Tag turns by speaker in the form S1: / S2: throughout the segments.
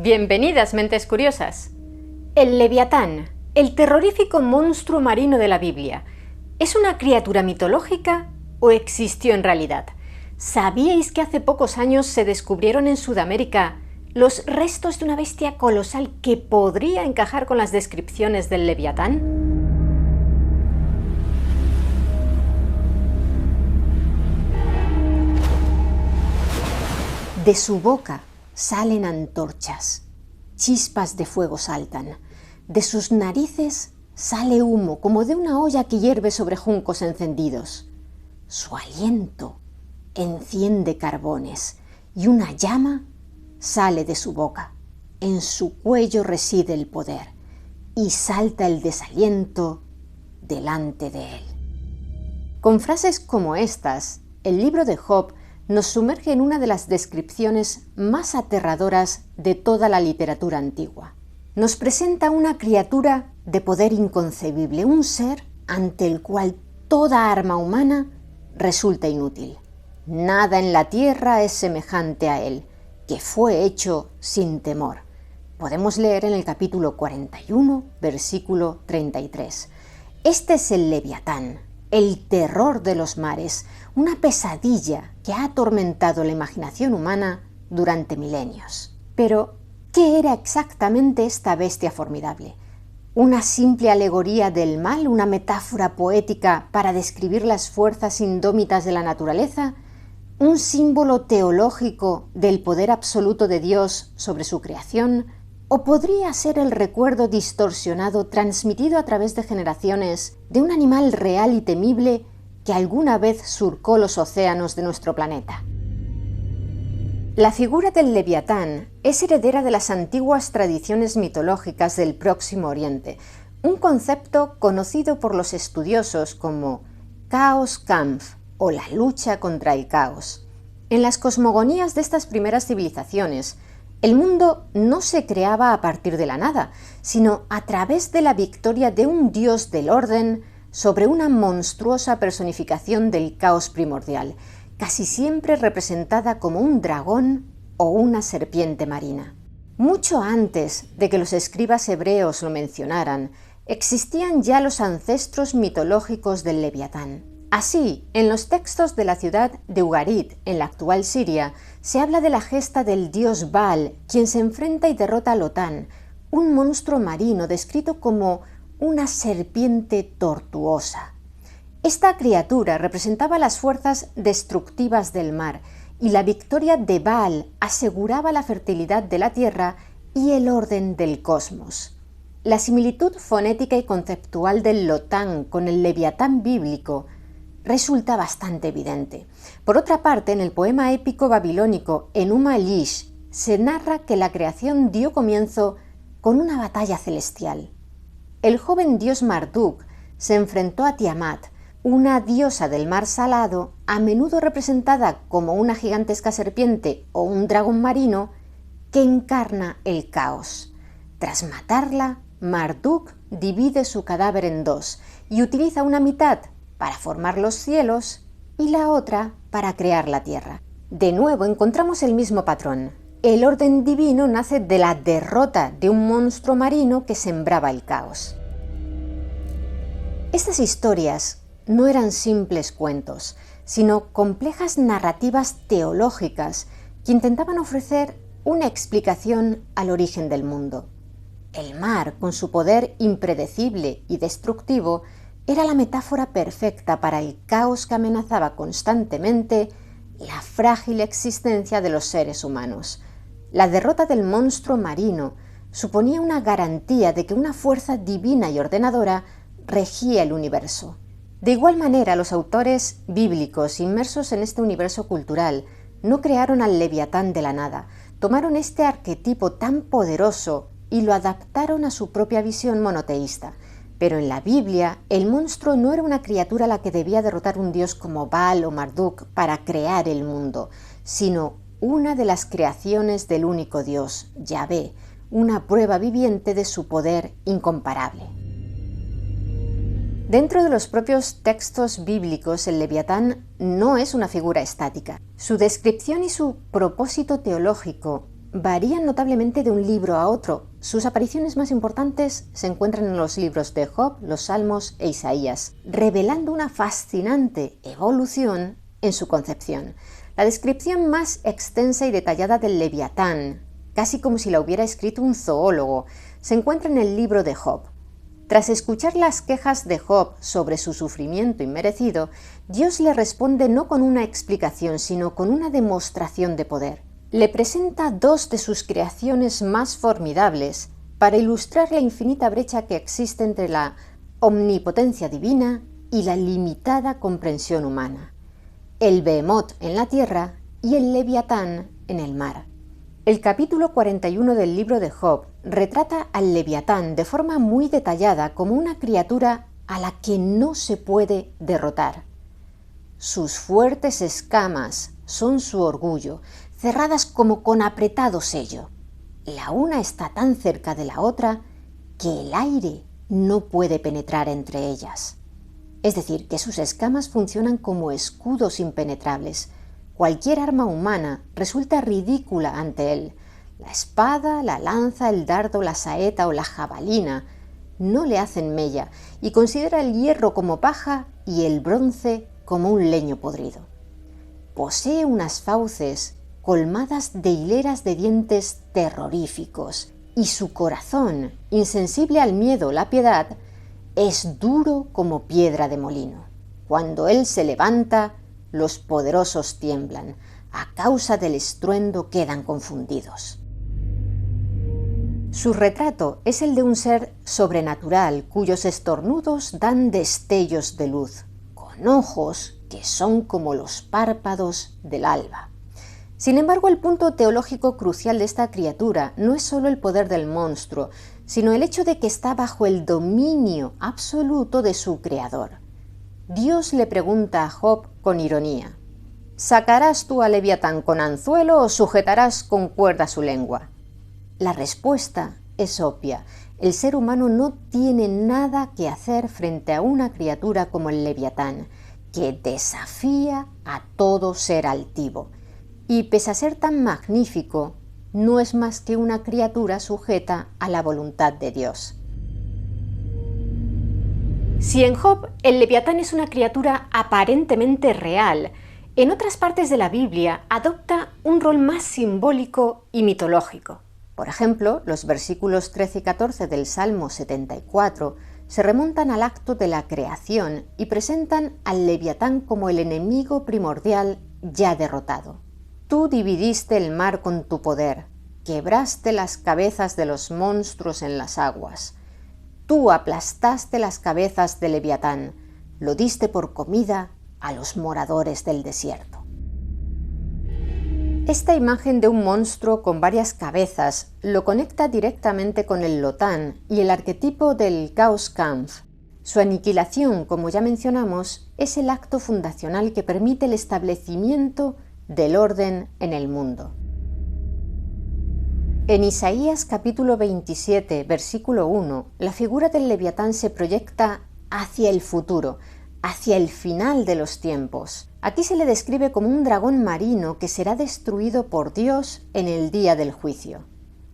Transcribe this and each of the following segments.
S1: Bienvenidas, mentes curiosas. El Leviatán, el terrorífico monstruo marino de la Biblia, ¿es una criatura mitológica o existió en realidad? ¿Sabíais que hace pocos años se descubrieron en Sudamérica los restos de una bestia colosal que podría encajar con las descripciones del Leviatán? De su boca salen antorchas, chispas de fuego saltan, de sus narices sale humo como de una olla que hierve sobre juncos encendidos. Su aliento enciende carbones y una llama sale de su boca. En su cuello reside el poder y salta el desaliento delante de él. Con frases como estas, el libro de Job nos sumerge en una de las descripciones más aterradoras de toda la literatura antigua. Nos presenta una criatura de poder inconcebible, un ser ante el cual toda arma humana resulta inútil. Nada en la tierra es semejante a él, que fue hecho sin temor. Podemos leer en el capítulo 41, versículo 33. Este es el Leviatán, el terror de los mares, una pesadilla que ha atormentado la imaginación humana durante milenios. Pero, ¿qué era exactamente esta bestia formidable? ¿Una simple alegoría del mal, una metáfora poética para describir las fuerzas indómitas de la naturaleza? ¿Un símbolo teológico del poder absoluto de Dios sobre su creación? ¿O podría ser el recuerdo distorsionado transmitido a través de generaciones de un animal real y temible que alguna vez surcó los océanos de nuestro planeta? La figura del Leviatán es heredera de las antiguas tradiciones mitológicas del Próximo Oriente, un concepto conocido por los estudiosos como Chaos Kampf o la lucha contra el caos. En las cosmogonías de estas primeras civilizaciones, el mundo no se creaba a partir de la nada, sino a través de la victoria de un dios del orden sobre una monstruosa personificación del caos primordial, casi siempre representada como un dragón o una serpiente marina. Mucho antes de que los escribas hebreos lo mencionaran, existían ya los ancestros mitológicos del Leviatán. Así, en los textos de la ciudad de Ugarit, en la actual Siria, se habla de la gesta del dios Baal, quien se enfrenta y derrota a Lotán, un monstruo marino descrito como una serpiente tortuosa. Esta criatura representaba las fuerzas destructivas del mar, y la victoria de Baal aseguraba la fertilidad de la tierra y el orden del cosmos. La similitud fonética y conceptual del Lotán con el Leviatán bíblico resulta bastante evidente. Por otra parte, en el poema épico babilónico Enuma Elish se narra que la creación dio comienzo con una batalla celestial. El joven dios Marduk se enfrentó a Tiamat, una diosa del mar salado, a menudo representada como una gigantesca serpiente o un dragón marino, que encarna el caos. Tras matarla, Marduk divide su cadáver en dos y utiliza una mitad para formar los cielos y la otra para crear la tierra. De nuevo encontramos el mismo patrón. El orden divino nace de la derrota de un monstruo marino que sembraba el caos. Estas historias no eran simples cuentos, sino complejas narrativas teológicas que intentaban ofrecer una explicación al origen del mundo. El mar, con su poder impredecible y destructivo, era la metáfora perfecta para el caos que amenazaba constantemente la frágil existencia de los seres humanos. La derrota del monstruo marino suponía una garantía de que una fuerza divina y ordenadora regía el universo. De igual manera, los autores bíblicos inmersos en este universo cultural no crearon al Leviatán de la nada, tomaron este arquetipo tan poderoso y lo adaptaron a su propia visión monoteísta. Pero en la Biblia, el monstruo no era una criatura a la que debía derrotar un dios como Baal o Marduk para crear el mundo, sino una de las creaciones del único Dios, Yahvé, una prueba viviente de su poder incomparable. Dentro de los propios textos bíblicos, el Leviatán no es una figura estática. Su descripción y su propósito teológico varían notablemente de un libro a otro. Sus apariciones más importantes se encuentran en los libros de Job, los Salmos e Isaías, revelando una fascinante evolución en su concepción. La descripción más extensa y detallada del Leviatán, casi como si la hubiera escrito un zoólogo, se encuentra en el libro de Job. Tras escuchar las quejas de Job sobre su sufrimiento inmerecido, Dios le responde no con una explicación, sino con una demostración de poder. Le presenta dos de sus creaciones más formidables para ilustrar la infinita brecha que existe entre la omnipotencia divina y la limitada comprensión humana. El Behemoth en la tierra y el Leviatán en el mar. El capítulo 41 del libro de Job retrata al Leviatán de forma muy detallada como una criatura a la que no se puede derrotar. Sus fuertes escamas son su orgullo, cerradas como con apretado sello. La una está tan cerca de la otra que el aire no puede penetrar entre ellas. Es decir, que sus escamas funcionan como escudos impenetrables. Cualquier arma humana resulta ridícula ante él. La espada, la lanza, el dardo, la saeta o la jabalina no le hacen mella y considera el hierro como paja y el bronce como un leño podrido. Posee unas fauces colmadas de hileras de dientes terroríficos y su corazón, insensible al miedo o la piedad, es duro como piedra de molino. Cuando él se levanta, los poderosos tiemblan, a causa del estruendo quedan confundidos. Su retrato es el de un ser sobrenatural cuyos estornudos dan destellos de luz, con ojos que son como los párpados del alba. Sin embargo, el punto teológico crucial de esta criatura no es solo el poder del monstruo, sino el hecho de que está bajo el dominio absoluto de su creador. Dios le pregunta a Job con ironía: ¿sacarás tú a Leviatán con anzuelo o sujetarás con cuerda su lengua? La respuesta es obvia. El ser humano no tiene nada que hacer frente a una criatura como el Leviatán, que desafía a todo ser altivo. Y pese a ser tan magnífico, no es más que una criatura sujeta a la voluntad de Dios. Si en Job el Leviatán es una criatura aparentemente real, en otras partes de la Biblia adopta un rol más simbólico y mitológico. Por ejemplo, los versículos 13 y 14 del Salmo 74 se remontan al acto de la creación y presentan al Leviatán como el enemigo primordial ya derrotado. Tú dividiste el mar con tu poder, quebraste las cabezas de los monstruos en las aguas. Tú aplastaste las cabezas de Leviatán, lo diste por comida a los moradores del desierto. Esta imagen de un monstruo con varias cabezas lo conecta directamente con el Lotán y el arquetipo del Chaoskampf. Su aniquilación, como ya mencionamos, es el acto fundacional que permite el establecimiento del orden en el mundo. En Isaías capítulo 27, versículo 1, la figura del Leviatán se proyecta hacia el futuro, hacia el final de los tiempos. Aquí se le describe como un dragón marino que será destruido por Dios en el día del juicio.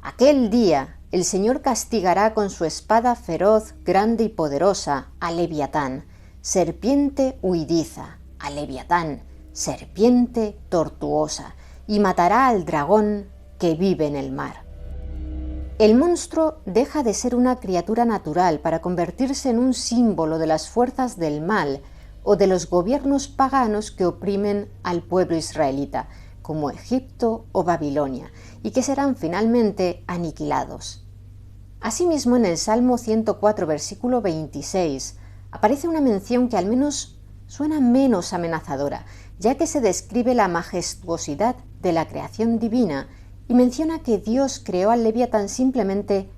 S1: Aquel día, el Señor castigará con su espada feroz, grande y poderosa a Leviatán, serpiente huidiza, a Leviatán, serpiente tortuosa, y matará al dragón que vive en el mar. El monstruo deja de ser una criatura natural para convertirse en un símbolo de las fuerzas del mal o de los gobiernos paganos que oprimen al pueblo israelita, como Egipto o Babilonia, y que serán finalmente aniquilados. Asimismo, en el Salmo 104, versículo 26, aparece una mención que al menos suena menos amenazadora, ya que se describe la majestuosidad de la creación divina y menciona que Dios creó al Leviatán simplemente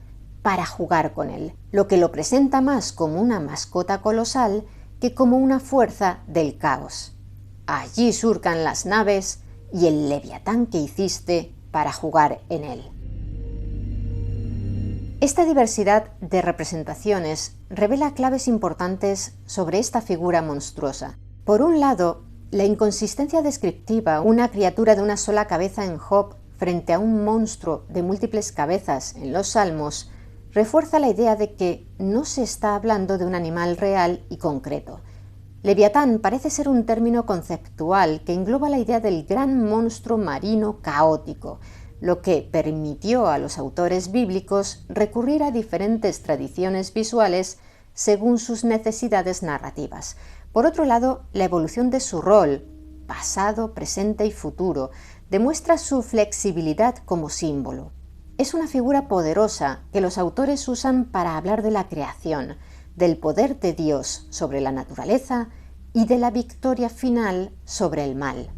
S1: para jugar con él, lo que lo presenta más como una mascota colosal que como una fuerza del caos. Allí surcan las naves y el Leviatán que hiciste para jugar en él. Esta diversidad de representaciones revela claves importantes sobre esta figura monstruosa. Por un lado, la inconsistencia descriptiva, una criatura de una sola cabeza en Job frente a un monstruo de múltiples cabezas en los Salmos refuerza la idea de que no se está hablando de un animal real y concreto. Leviatán parece ser un término conceptual que engloba la idea del gran monstruo marino caótico, lo que permitió a los autores bíblicos recurrir a diferentes tradiciones visuales según sus necesidades narrativas. Por otro lado, la evolución de su rol, pasado, presente y futuro, demuestra su flexibilidad como símbolo. Es una figura poderosa que los autores usan para hablar de la creación, del poder de Dios sobre la naturaleza y de la victoria final sobre el mal.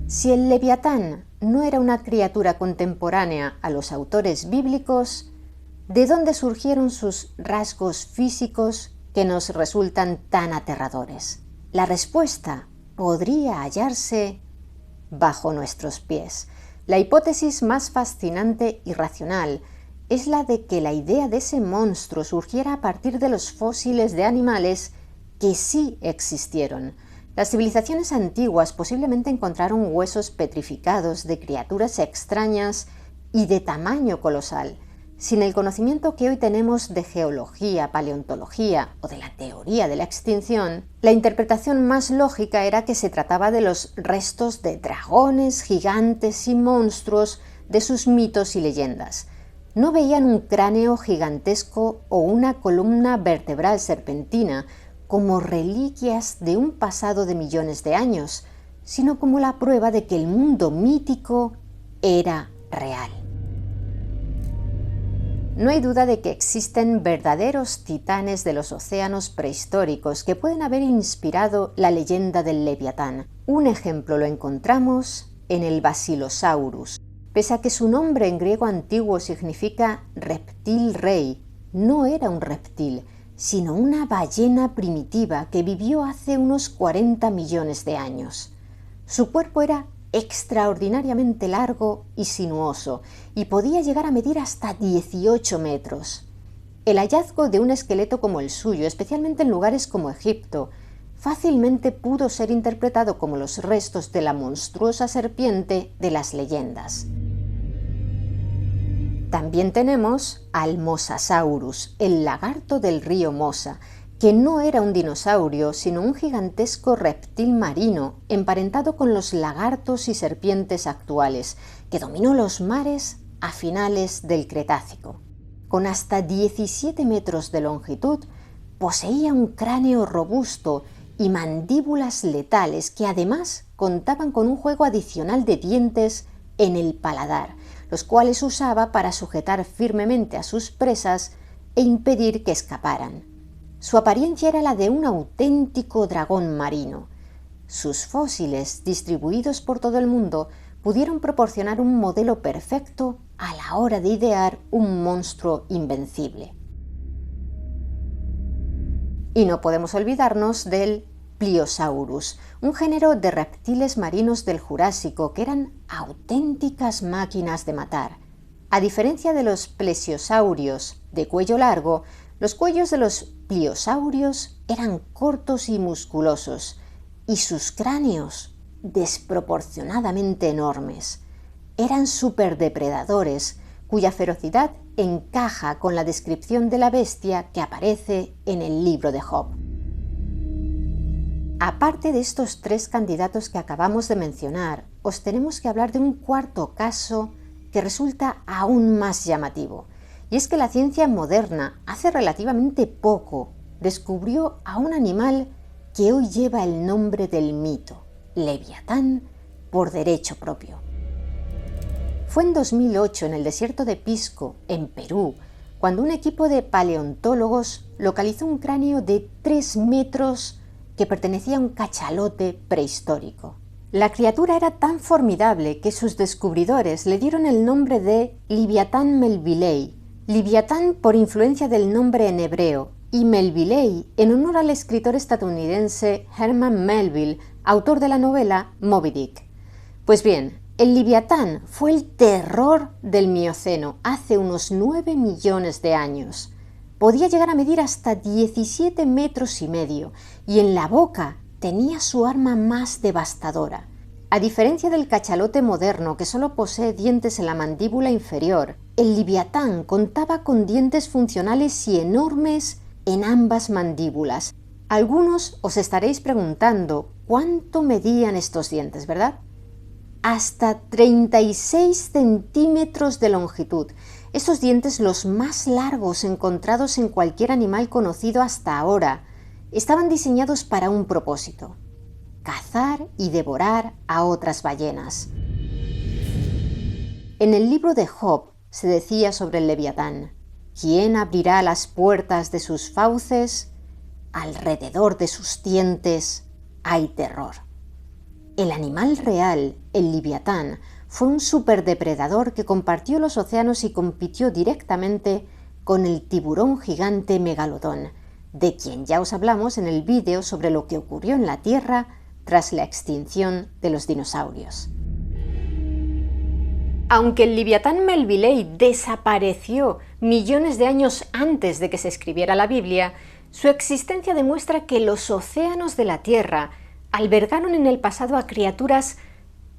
S1: Si el Leviatán no era una criatura contemporánea a los autores bíblicos, ¿de dónde surgieron sus rasgos físicos que nos resultan tan aterradores? La respuesta podría hallarse bajo nuestros pies. La hipótesis más fascinante y racional es la de que la idea de ese monstruo surgiera a partir de los fósiles de animales que sí existieron. Las civilizaciones antiguas posiblemente encontraron huesos petrificados de criaturas extrañas y de tamaño colosal. Sin el conocimiento que hoy tenemos de geología, paleontología o de la teoría de la extinción, la interpretación más lógica era que se trataba de los restos de dragones, gigantes y monstruos de sus mitos y leyendas. No veían un cráneo gigantesco o una columna vertebral serpentina como reliquias de un pasado de millones de años, sino como la prueba de que el mundo mítico era real. No hay duda de que existen verdaderos titanes de los océanos prehistóricos que pueden haber inspirado la leyenda del Leviatán. Un ejemplo lo encontramos en el Basilosaurus. Pese a que su nombre en griego antiguo significa reptil rey, no era un reptil, sino una ballena primitiva que vivió hace unos 40 millones de años. Su cuerpo era extraordinariamente largo y sinuoso y podía llegar a medir hasta 18 metros. El hallazgo de un esqueleto como el suyo, especialmente en lugares como Egipto, fácilmente pudo ser interpretado como los restos de la monstruosa serpiente de las leyendas. También tenemos al Mosasaurus, el lagarto del río Mosa, que no era un dinosaurio, sino un gigantesco reptil marino emparentado con los lagartos y serpientes actuales, que dominó los mares a finales del Cretácico. Con hasta 17 metros de longitud, poseía un cráneo robusto y mandíbulas letales que además contaban con un juego adicional de dientes en el paladar, los cuales usaba para sujetar firmemente a sus presas e impedir que escaparan. Su apariencia era la de un auténtico dragón marino. Sus fósiles, distribuidos por todo el mundo, pudieron proporcionar un modelo perfecto a la hora de idear un monstruo invencible. Y no podemos olvidarnos del Pliosaurus, un género de reptiles marinos del Jurásico que eran auténticas máquinas de matar. A diferencia de los plesiosaurios de cuello largo, los cuellos de los pliosaurios eran cortos y musculosos, y sus cráneos desproporcionadamente enormes. Eran superdepredadores, cuya ferocidad encaja con la descripción de la bestia que aparece en el libro de Job. Aparte de estos tres candidatos que acabamos de mencionar, os tenemos que hablar de un cuarto caso que resulta aún más llamativo. Y es que la ciencia moderna, hace relativamente poco, descubrió a un animal que hoy lleva el nombre del mito, Leviatán, por derecho propio. Fue en 2008, en el desierto de Pisco, en Perú, cuando un equipo de paleontólogos localizó un cráneo de 3 metros que pertenecía a un cachalote prehistórico. La criatura era tan formidable que sus descubridores le dieron el nombre de Liviatán melvillei, Liviatán por influencia del nombre en hebreo y Melvillei en honor al escritor estadounidense Herman Melville, autor de la novela Moby Dick. Pues bien, el Liviatán fue el terror del Mioceno hace unos 9 millones de años. Podía llegar a medir hasta 17 metros y medio y en la boca tenía su arma más devastadora. A diferencia del cachalote moderno, que solo posee dientes en la mandíbula inferior, el Leviatán contaba con dientes funcionales y enormes en ambas mandíbulas. Algunos os estaréis preguntando cuánto medían estos dientes, ¿verdad? Hasta 36 centímetros de longitud. Estos dientes, los más largos encontrados en cualquier animal conocido hasta ahora, estaban diseñados para un propósito: cazar y devorar a otras ballenas. En el libro de Job se decía sobre el Leviatán: ¿quién abrirá las puertas de sus fauces? Alrededor de sus dientes hay terror. El animal real, el Leviatán, fue un superdepredador que compartió los océanos y compitió directamente con el tiburón gigante Megalodón, de quien ya os hablamos en el vídeo sobre lo que ocurrió en la Tierra tras la extinción de los dinosaurios. Aunque el Leviatán Melvillei desapareció millones de años antes de que se escribiera la Biblia, su existencia demuestra que los océanos de la Tierra albergaron en el pasado a criaturas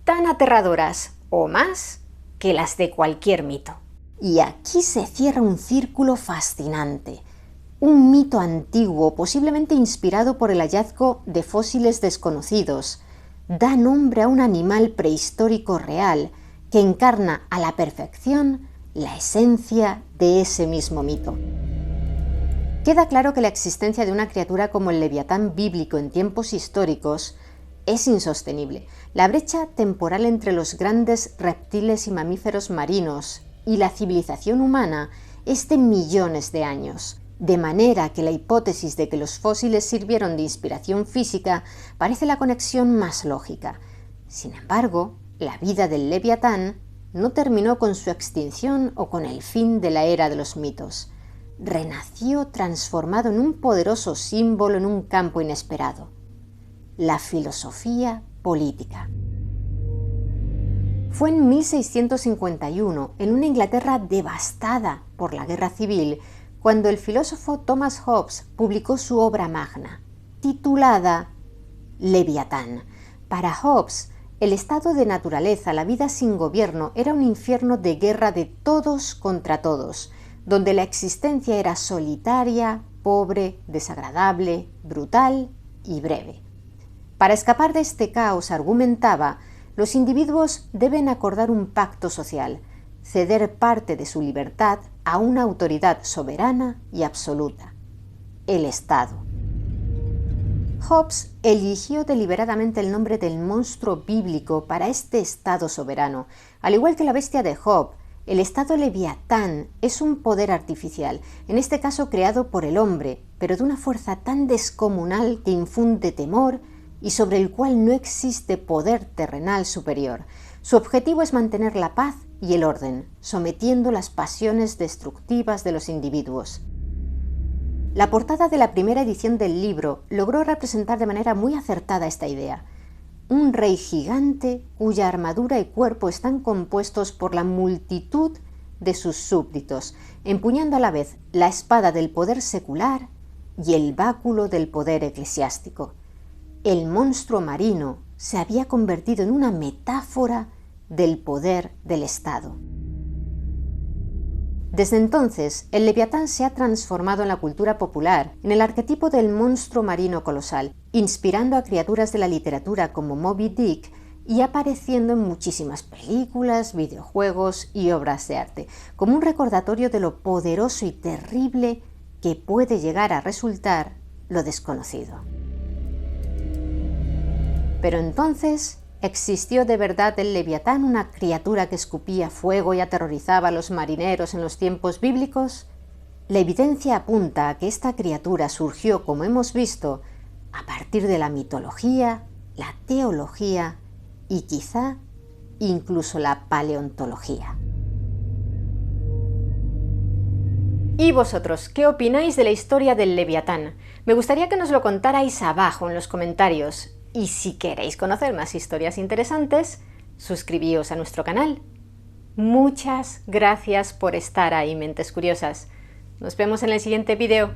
S1: tan aterradoras o más que las de cualquier mito. Y aquí se cierra un círculo fascinante. Un mito antiguo, posiblemente inspirado por el hallazgo de fósiles desconocidos, da nombre a un animal prehistórico real que encarna a la perfección la esencia de ese mismo mito. Queda claro que la existencia de una criatura como el Leviatán bíblico en tiempos históricos es insostenible. La brecha temporal entre los grandes reptiles y mamíferos marinos y la civilización humana es de millones de años, de manera que la hipótesis de que los fósiles sirvieron de inspiración física parece la conexión más lógica. Sin embargo, la vida del Leviatán no terminó con su extinción o con el fin de la era de los mitos. Renació transformado en un poderoso símbolo en un campo inesperado: la filosofía política. Fue en 1651, en una Inglaterra devastada por la guerra civil, cuando el filósofo Thomas Hobbes publicó su obra magna, titulada Leviatán. Para Hobbes, el estado de naturaleza, la vida sin gobierno, era un infierno de guerra de todos contra todos, donde la existencia era solitaria, pobre, desagradable, brutal y breve. Para escapar de este caos, argumentaba, los individuos deben acordar un pacto social, ceder parte de su libertad a una autoridad soberana y absoluta: el Estado. Hobbes eligió deliberadamente el nombre del monstruo bíblico para este Estado soberano. Al igual que la bestia de Job, el Estado Leviatán es un poder artificial, en este caso creado por el hombre, pero de una fuerza tan descomunal que infunde temor y sobre el cual no existe poder terrenal superior. Su objetivo es mantener la paz y el orden, sometiendo las pasiones destructivas de los individuos. La portada de la primera edición del libro logró representar de manera muy acertada esta idea: un rey gigante cuya armadura y cuerpo están compuestos por la multitud de sus súbditos, empuñando a la vez la espada del poder secular y el báculo del poder eclesiástico. El monstruo marino se había convertido en una metáfora del poder del Estado. Desde entonces, el Leviatán se ha transformado en la cultura popular en el arquetipo del monstruo marino colosal, inspirando a criaturas de la literatura como Moby Dick y apareciendo en muchísimas películas, videojuegos y obras de arte, como un recordatorio de lo poderoso y terrible que puede llegar a resultar lo desconocido. Pero entonces, ¿existió de verdad el Leviatán, una criatura que escupía fuego y aterrorizaba a los marineros en los tiempos bíblicos? La evidencia apunta a que esta criatura surgió, como hemos visto, a partir de la mitología, la teología y quizá incluso la paleontología. ¿Y vosotros qué opináis de la historia del Leviatán? Me gustaría que nos lo contarais abajo en los comentarios. Y si queréis conocer más historias interesantes, suscribíos a nuestro canal. Muchas gracias por estar ahí, mentes curiosas. Nos vemos en el siguiente vídeo.